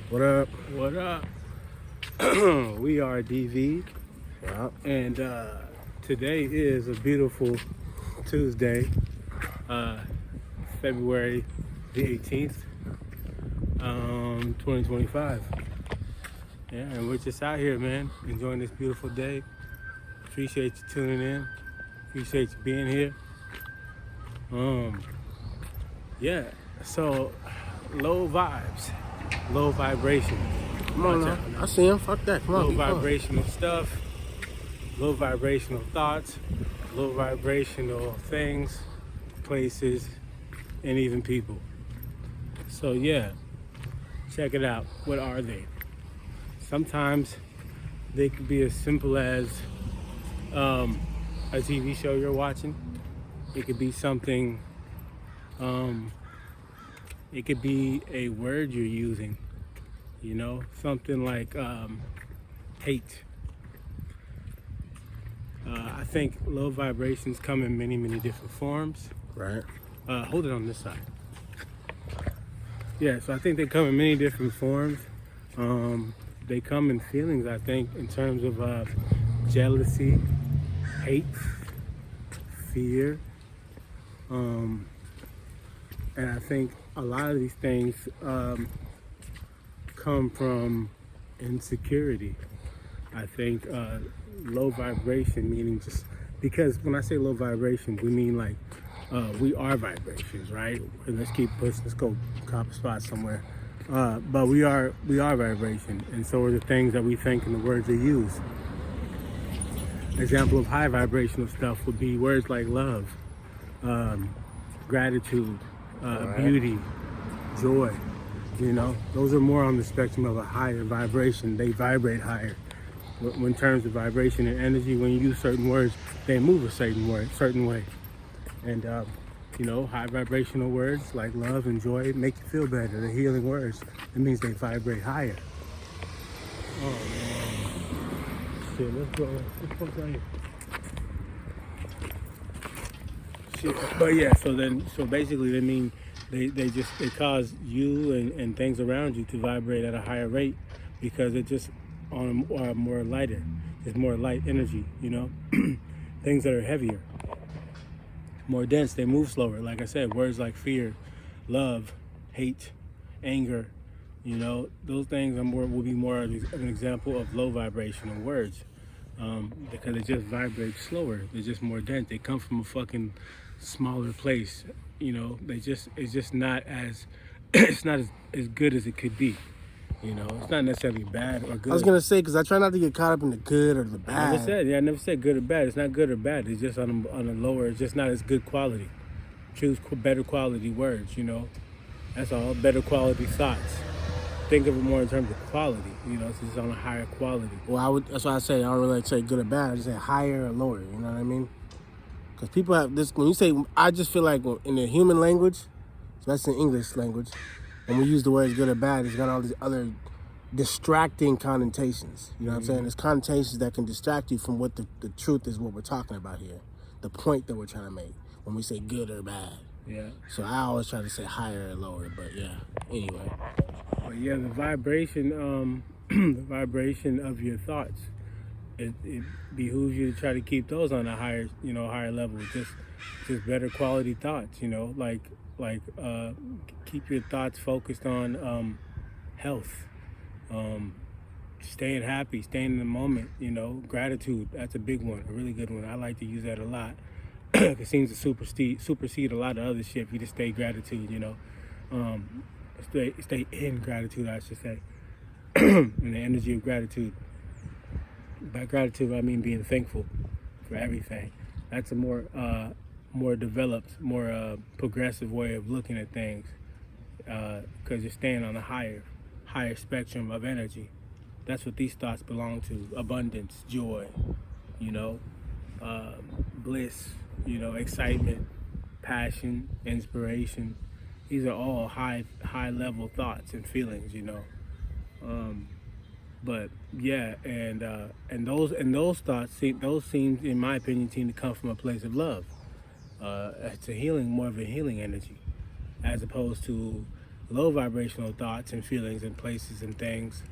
What up? What up? We are DV, Yeah. and today is a beautiful Tuesday, February the 18th, 2025. Yeah, and we're just out here, man, enjoying this beautiful day. Appreciate you tuning in. Appreciate you being here. Yeah, so low vibes, low vibration. Come on now. I see him. Fuck that. Come on. Low Keep going. vibrational stuff, low vibrational thoughts, low vibrational things, places, and even people. So yeah, check it out. What are they? Sometimes they could be as simple as a TV show you're watching. It could be something, it could be a word you're using, something like hate. I think low vibrations come in many, many different forms. Right. Hold it on this side. Yeah, so I think they come in many different forms. They come in feelings, I think, in terms of jealousy, hate, fear. And I think a lot of these things come from insecurity. I think low vibration, meaning just because when I say low vibration, we mean like we are vibrations, right? And let's keep pushing. Let's go cop a spot somewhere. But we are vibration, and so are the things that we think and the words we use. Example of high vibrational stuff would be words like love, gratitude, beauty, joy. Those are more on the spectrum of a higher vibration. They vibrate higher. In terms of vibration and energy, when you use certain words, they move a certain way. And high vibrational words like love and joy make you feel better. They're healing words. It means they vibrate higher. Oh man. Shit, let's go right here. Shit. But yeah, so basically they mean they cause you and things around you to vibrate at a higher rate because it just on a more lighter. It's more light energy, things that are heavier, more dense, they move slower. Like I said, words like fear, love, hate, anger, those things will be more of an example of low vibrational words because they just vibrate slower. They're just more dense. They come from a fucking smaller place. It's just not as it's not as good as it could be. It's not necessarily bad or good. I was gonna say because I try not to get caught up in the good or the bad. I never said good or bad. It's not good or bad. It's just on a lower. It's just not as good quality. Choose better quality words. That's all. Better quality thoughts. Think of it more in terms of quality. It's just on a higher quality. Well, that's why I say I don't really say good or bad. I just say higher or lower. You know what I mean? Because people have this. When you say, I just feel like in the human language, so that's in English language. When we use the words good or bad, it's got all these other distracting connotations. You know what I'm saying? There's connotations that can distract you from what the truth is, what we're talking about here. The point that we're trying to make when we say good or bad. Yeah. So I always try to say higher or lower, but yeah. Anyway. But yeah, the vibration, the vibration of your thoughts, it behooves you to try to keep those on a higher, higher level. Just better quality thoughts. Like keep your thoughts focused on sehealth, staying happy, staying in the moment. Gratitude. That's a big one, a really good one. I like to use that a lot. It seems to supersede a lot of other shit if you just stay gratitude. Stay in gratitude, I should say, in the energy of gratitude. By gratitude, I mean being thankful for everything. That's a more developed, more progressive way of looking at things, because you're staying on a higher spectrum of energy. That's what these thoughts belong to: abundance, joy, bliss, excitement, passion, inspiration. These are all high level thoughts and feelings, But yeah, and those thoughts seem, in my opinion, to come from a place of love. It's more of a healing energy, as opposed to, low vibrational thoughts and feelings and places and things,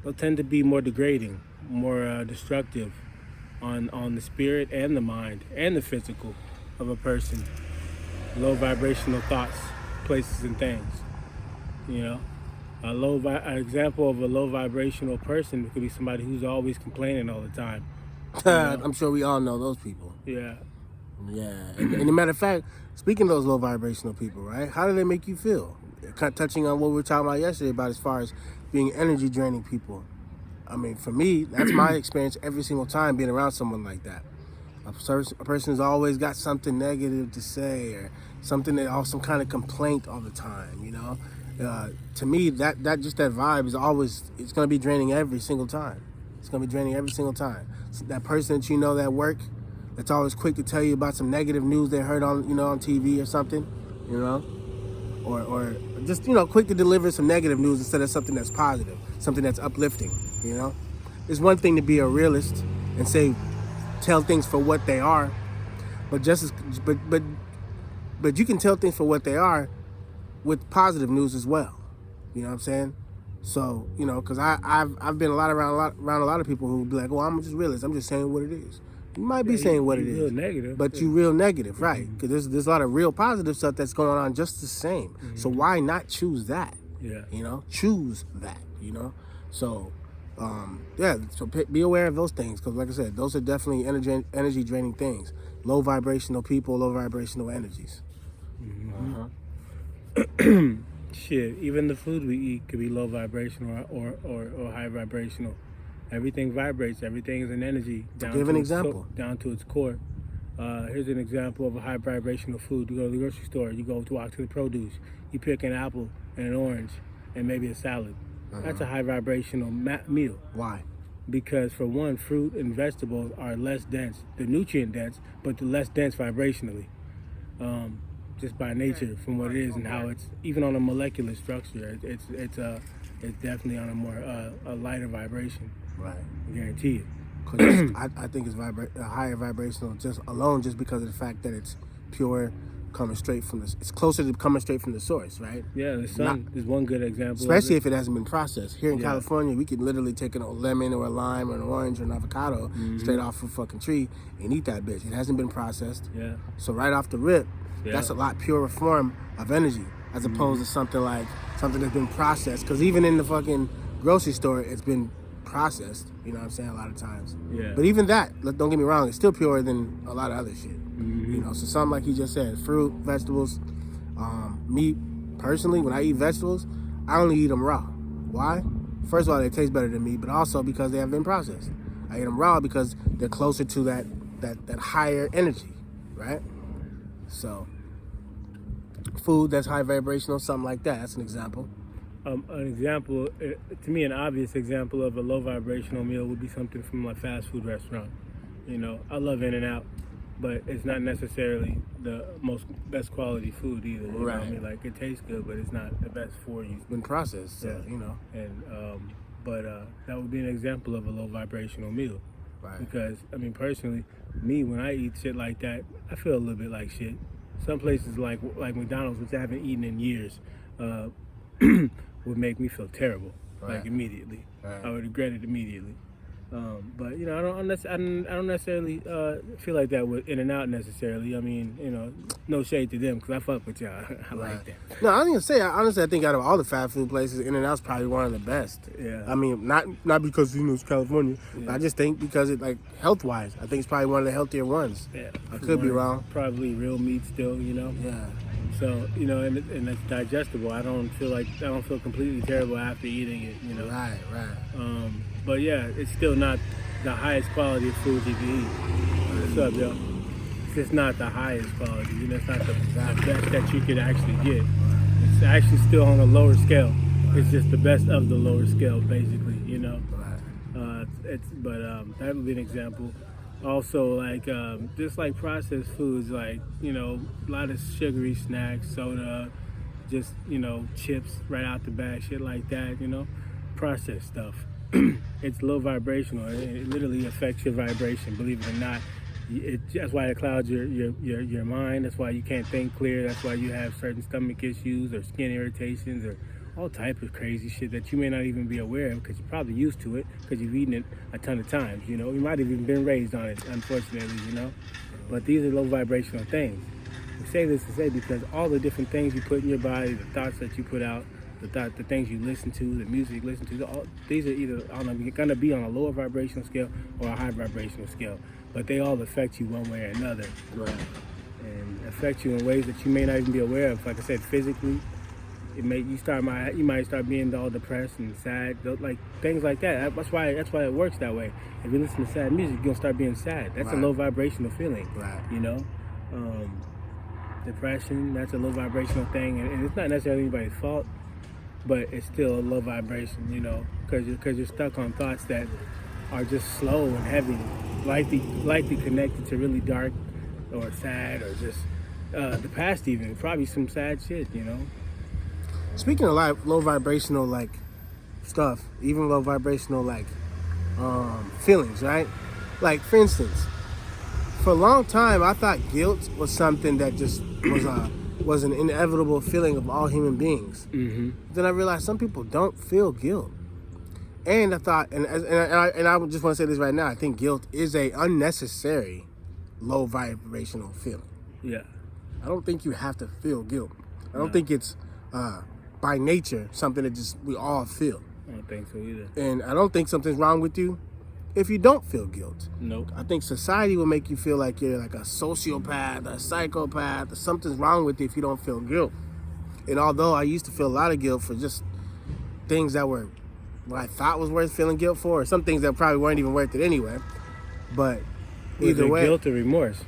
they'll tend to be more degrading, more destructive on the spirit and the mind and the physical of a person. Low vibrational thoughts, places, and things. You know, an example of a low vibrational person could be somebody who's always complaining all the time. I'm sure we all know those people. Yeah. Yeah. And a matter of fact, speaking of those low vibrational people, right? How do they make you feel? Touching on what we were talking about yesterday about as far as being energy draining people. I mean, for me, that's my experience every single time being around someone like that. A person who's always got something negative to say or something that, some kind of complaint all the time, you know? To me, that vibe is always, it's going to be draining every single time. It's going to be draining every single time. So that person that you know that work, that's always quick to tell you about some negative news they heard on, on TV or something, you know? Or just, quick to deliver some negative news instead of something that's positive, something that's uplifting, you know? It's one thing to be a realist and tell things for what they are, but but you can tell things for what they are with positive news as well. You know what I'm saying? So, because I've been around a lot of people who be like, oh, I'm just realist. I'm just saying what it is. You might be saying what it is, real negative, but you real negative, right? Because there's a lot of real positive stuff that's going on just the same. So why not choose that? Yeah. Choose that. So so be aware of those things, because like I said, those are definitely energy draining things. Low vibrational people, low vibrational energies. Shit, even the food we eat could be low vibrational or high vibrational. Everything vibrates. Everything is an energy. Give an example. Down to its core. Here's an example of a high vibrational food. You go to the grocery store. You go to walk to the produce. You pick an apple and an orange and maybe a salad. That's a high vibrational meal. Why? Because for one, fruit and vegetables are less dense. They're nutrient dense, but they're less dense vibrationally. Just by nature, from what it is and how it's, even on a molecular structure, it's definitely on a more a lighter vibration. Right. I guarantee it. Cause I think it's higher vibrational just because of the fact that it's pure, it's closer to coming straight from the source, right? Yeah, the sun is one good example. Especially if it hasn't been processed. Here in California, we could literally take a lemon or a lime or an orange or an avocado straight off a fucking tree and eat that bitch. It hasn't been processed. Yeah. So right off the rip, that's a lot purer form of energy as opposed to something that's been processed. Because even in the fucking grocery store, it's been processed. You know what I'm saying? A lot of times. Yeah. But even that, don't get me wrong, it's still purer than a lot of other shit. So something like he just said, fruit, vegetables. Me personally, when I eat vegetables, I only eat them raw. Why? First of all, they taste better than me, but also because they have been processed. I eat them raw because they're closer to that higher energy, right? So, food that's high vibrational, something like that. That's an example. An example, to me, an obvious example of a low vibrational meal would be something from a fast food restaurant. I love In-N-Out, but it's not necessarily the best quality food either. You know what I mean? Like, it tastes good, but it's not the best for you. It's been processed, so, And but that would be an example of a low vibrational meal. Right. Because, personally, when I eat shit like that, I feel a little bit like shit. Some places like McDonald's, which I haven't etten in years, would make me feel terrible, like immediately. Right. I would regret it immediately. But I don't necessarily feel like that with In-N-Out necessarily. No shade to them because I fuck with y'all. I like that. No, I was gonna say, honestly, I think out of all the fast food places, In-N-Out's probably one of the best. Yeah. Not because it's California. Yeah. I just think because it, like, health wise, I think it's probably one of the healthier ones. Yeah. I could be wrong. Probably real meat still. Yeah. So and it's digestible. I don't feel completely terrible after eating it. Right. But yeah, it's still not the highest quality of food you can eat. What's up, yo? It's just not the highest quality. It's not the best that you could actually get. It's actually still on a lower scale. It's just the best of the lower scale, basically. That would be an example. Also, like just like processed foods, like a lot of sugary snacks, soda, just chips right out the bag, shit like that. Processed stuff. It's low vibrational. It literally affects your vibration, believe it or not. That's why it clouds your mind. That's why you can't think clear. That's why you have certain stomach issues or skin irritations or all type of crazy shit that you may not even be aware of because you're probably used to it because you've eaten it a ton of times. You know, you might have even been raised on it, unfortunately. You know, but these are low vibrational things. We say this to say because all the different things you put in your body, the thoughts that you put out, the things you listen to, the music you listen to, these are either going to be on a lower vibrational scale or a high vibrational scale. But they all affect you one way or another. Right. And affect you in ways that you may not even be aware of. Like I said, physically, you might start being all depressed and sad, like things like that. That's why it works that way. If you listen to sad music, you're gonna start being sad. That's a low vibrational feeling. Right. You know, depression. That's a low vibrational thing, and it's not necessarily anybody's fault, but it's still a low vibration. You know, because you're stuck on thoughts that are just slow and heavy, likely connected to really dark or sad or just the past, even probably some sad shit. You know. Speaking of low vibrational like stuff, even low vibrational like feelings, right? Like for instance, for a long time I thought guilt was something that just was an inevitable feeling of all human beings. Mm-hmm. Then I realized some people don't feel guilt, and I thought, and I just want to say this right now. I think guilt is a unnecessary low vibrational feeling. Yeah. I don't think you have to feel guilt. I don't think it's by nature something that just we all feel. I don't think so either. And I don't think something's wrong with you if you don't feel guilt. Nope. I think society will make you feel like you're like a sociopath, a psychopath, or something's wrong with you if you don't feel guilt. And although I used to feel a lot of guilt for just things that were what I thought was worth feeling guilt for, or some things that probably weren't even worth it anyway. But either way, guilt or remorse.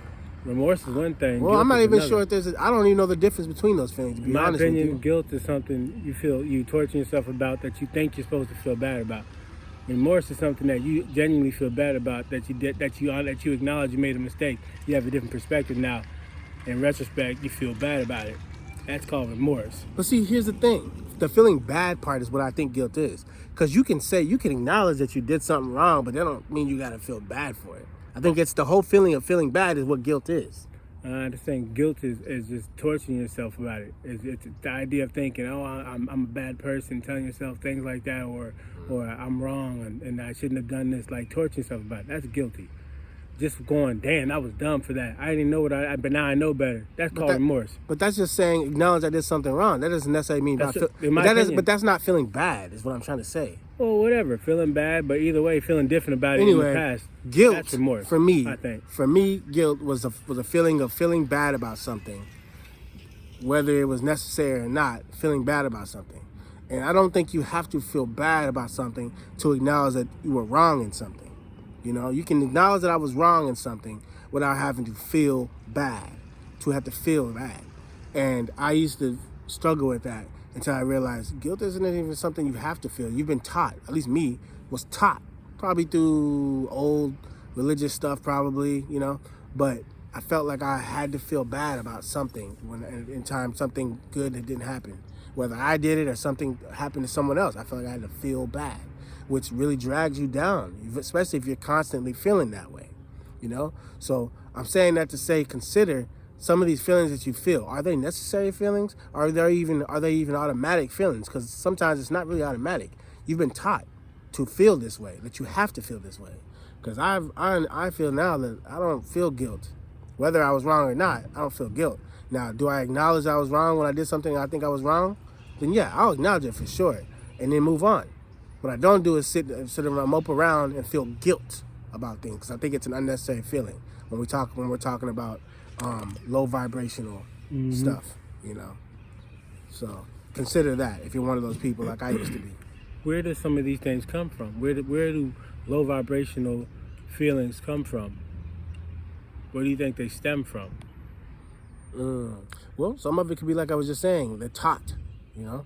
Remorse is one thing. Well, I'm not even sure if I don't even know the difference between those feelings, to be honest with you. In my opinion, guilt is something you torture yourself about that you think you're supposed to feel bad about. Remorse is something that you genuinely feel bad about, that you acknowledge you made a mistake. You have a different perspective now. In retrospect, you feel bad about it. That's called remorse. But see, here's the thing. The feeling bad part is what I think guilt is. Because you can acknowledge that you did something wrong, but that don't mean you got to feel bad for it. I think it's the whole feeling of feeling bad is what guilt is. I understand guilt is just torturing yourself about it. It's the idea of thinking, oh, I'm a bad person, telling yourself things like that, or I'm wrong and I shouldn't have done this, like torturing yourself about it. That's guilty. Just going, damn, I was dumb for that. I didn't know but now I know better. That's called remorse. But that's just saying acknowledge I did something wrong. That doesn't necessarily mean but that's not feeling bad, is what I'm trying to say. Well, whatever, feeling bad, but either way, feeling different about it anyway, in the past. Guilt, that's remorse, for me, I think. For me, guilt was a feeling of feeling bad about something, whether it was necessary or not, feeling bad about something. And I don't think you have to feel bad about something to acknowledge that you were wrong in something. You know, you can acknowledge that I was wrong in something without having to feel bad, And I used to struggle with that until I realized guilt isn't even something you have to feel. You've been taught, at least me, was taught, probably through old religious stuff probably, you know, but I felt like I had to feel bad about something when in time something good that didn't happen. Whether I did it or something happened to someone else, I felt like I had to feel bad, which really drags you down, especially if you're constantly feeling that way, you know? So I'm saying that to say, consider some of these feelings that you feel. Are they necessary feelings? Or are they even automatic feelings? Because sometimes it's not really automatic. You've been taught to feel this way, that you have to feel this way. Because I feel now that I don't feel guilt. Whether I was wrong or not, I don't feel guilt. Now, do I acknowledge I was wrong when I did something I think I was wrong? Then yeah, I'll acknowledge it for sure and then move on. What I don't do is sit around, mope around and feel guilt about things, because I think it's an unnecessary feeling when we're talking about low vibrational stuff, you know. So consider that if you're one of those people like I used to be. Where do some of these things come from? Where do low vibrational feelings come from? Where do you think they stem from? Well, some of it could be like I was just saying. They're taught, you know.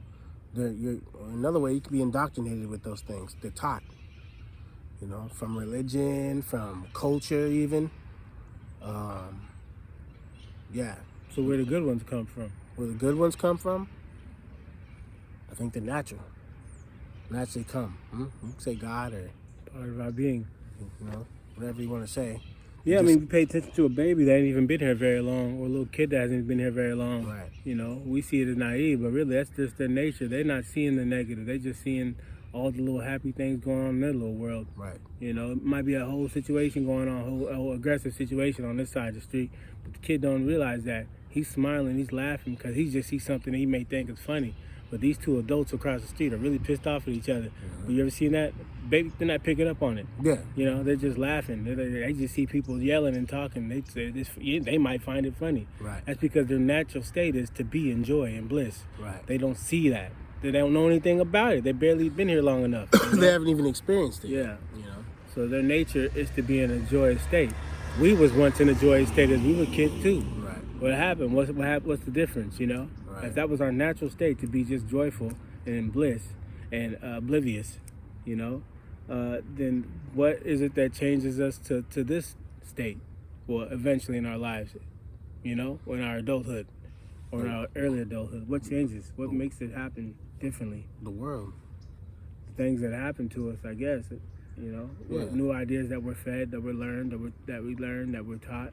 Another way, you could be indoctrinated with those things. They're taught, you know, from religion, from culture even. Yeah. So where do good ones come from? Where the good ones come from? I think they're natural. Naturally come. You can say God or part of our being. You know, whatever you want to say. Yeah, I mean, you pay attention to a baby that ain't even been here very long, or a little kid that hasn't been here very long. Right. You know, we see it as naive, but really that's just their nature. They're not seeing the negative. They're just seeing all the little happy things going on in their little world. Right. You know, it might be a whole situation going on, a whole aggressive situation on this side of the street, but the kid don't realize that. He's smiling, he's laughing because he just sees something that he may think is funny. But these two adults across the street are really pissed off at each other. You ever seen that? Baby, they're not picking up on it. Yeah. You know, they're just laughing. They just see people yelling and talking. They might find it funny. Right. That's because their natural state is to be in joy and bliss. Right. They don't see that. They don't know anything about it. They barely been here long enough. You know? They haven't even experienced it. Yeah. You know. So their nature is to be in a joyous state. We was once in a joyous state as we were kids too. Right. What happened? What's the difference? You know. Right. If that was our natural state, to be just joyful and in bliss and oblivious, you know, then what is it that changes us to this state? Well, eventually in our lives, you know, or in our adulthood or in our early adulthood. What changes? What makes it happen differently? The world. Things that happen to us, I guess, you know, Yeah. new ideas that we're fed, that we're learned, that we're taught.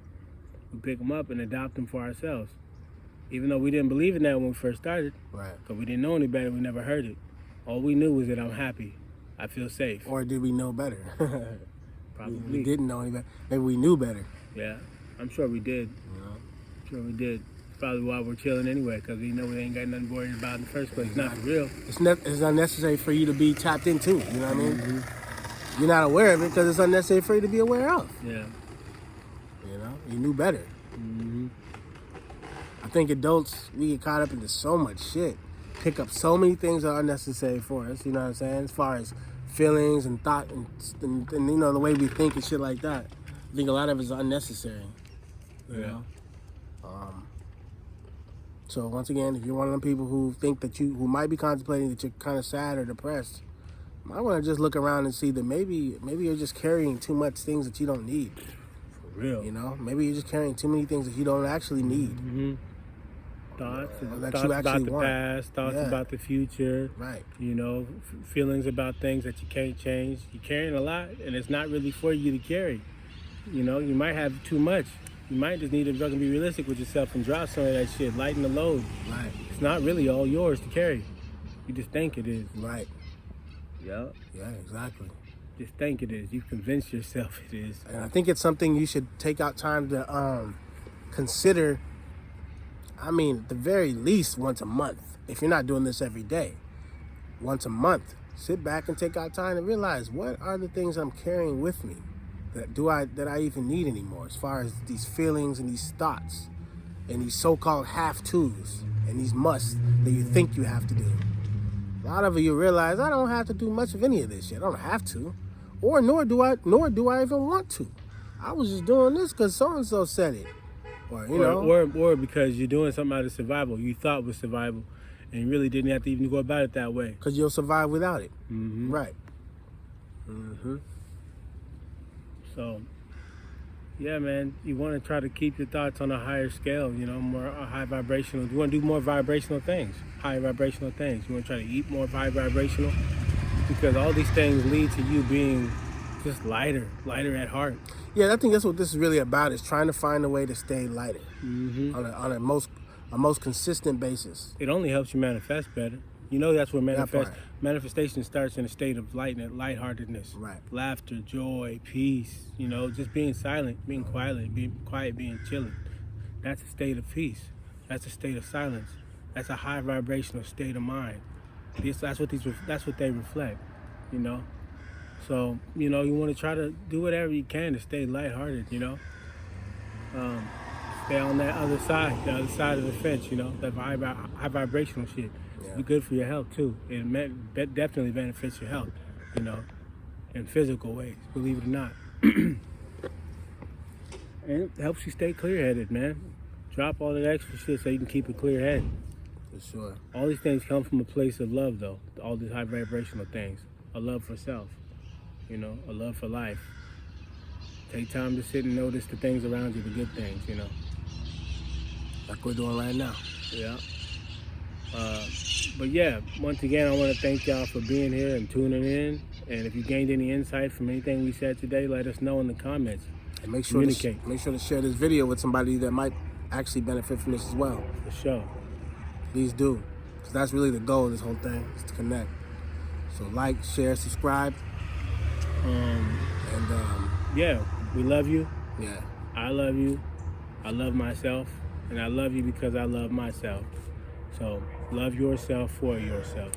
We pick them up and adopt them for ourselves. Even though we didn't believe in that when we first started, Right. because we didn't know any better, we never heard it. All we knew was that I'm happy, I feel safe. Or did we know better? Probably. We didn't know any better. Maybe we knew better. Yeah, I'm sure we did. You know. I'm sure we did. Probably why we're chilling anyway, because we know we ain't got nothing to worry about in the first place. It's not for real. It's unnecessary for you to be tapped into. You know what I mean? You're not aware of it because it's unnecessary for you to be aware of. Yeah. You know, you knew better. Mm-hmm. I think adults, we get caught up into so much shit. Pick up so many things that are unnecessary for us, you know what I'm saying? As far as feelings and thought and you know, the way we think and shit like that. I think a lot of it is unnecessary. You know? So once again, if you're one of them people who think that who might be contemplating that you're kind of sad or depressed, you might want to just look around and see that maybe you're just carrying too much things that you don't need. For real. You know, maybe you're just carrying too many things that you don't actually need. Mm-hmm. Thoughts that thoughts you about actually the want. past, thoughts Yeah. about the future. Right. You know, feelings about things that you can't change. You're carrying a lot, and it's not really for you to carry. You know, you might have too much. You might just need to fucking be realistic with yourself and drop some of that shit, lighten the load. Right. It's not really all yours to carry. You just think it is. Right. Yeah. Yeah, exactly. Just think it is. You convince yourself it is. And I think it's something you should take out time to consider. I mean, at the very least once a month. If you're not doing this every day, once a month, sit back and take out time to realize what are the things I'm carrying with me that I even need anymore, as far as these feelings and these thoughts and these so-called have-tos and these musts that you think you have to do. A lot of you realize I don't have to do much of any of this shit. I don't have to, or nor do I even want to. I was just doing this because so-and-so said it. Or, you know. Or because you're doing something out of survival. You thought was survival, and you really didn't have to even go about it that way. Because you'll survive without it. Mm-hmm. Right. Mm-hmm. So, yeah, man, you want to try to keep your thoughts on a higher scale, you know, more high vibrational. You want to do more vibrational things, high vibrational things. You want to try to eat more high vibrational, because all these things lead to you being just lighter at heart. Yeah, I think that's what this is really about, is trying to find a way to stay lighter on a most consistent basis. It only helps you manifest better. You know, that's where manifestation starts, in a state of lightheartedness, Right. Laughter, joy, peace. You know, just being silent, being quiet, being chilling. That's a state of peace. That's a state of silence. That's a high vibrational state of mind. That's what they reflect. You know. So, you know, you want to try to do whatever you can to stay lighthearted, you know. Stay on that other side of the fence, you know, that high vibrational shit. Yeah. Be good for your health, too. It definitely benefits your health, you know, in physical ways, believe it or not. And it helps you stay clear-headed, man. Drop all that extra shit so you can keep a clear head. For sure. All these things come from a place of love, though. All these high vibrational things. A love for self. You know, a love for life. Take time to sit and notice the things around you, the good things, you know. Like we're doing right now. Yeah. But yeah, once again, I want to thank y'all for being here and tuning in. And if you gained any insight from anything we said today, let us know in the comments. And make sure Communicate. make sure to share this video with somebody that might actually benefit from this as well. For sure. Please do, because that's really the goal of this whole thing, is to connect. So like, share, subscribe, and Yeah, we love you. yeah. I love you. I love myself. And I love you because I love myself. So love yourself for yourself.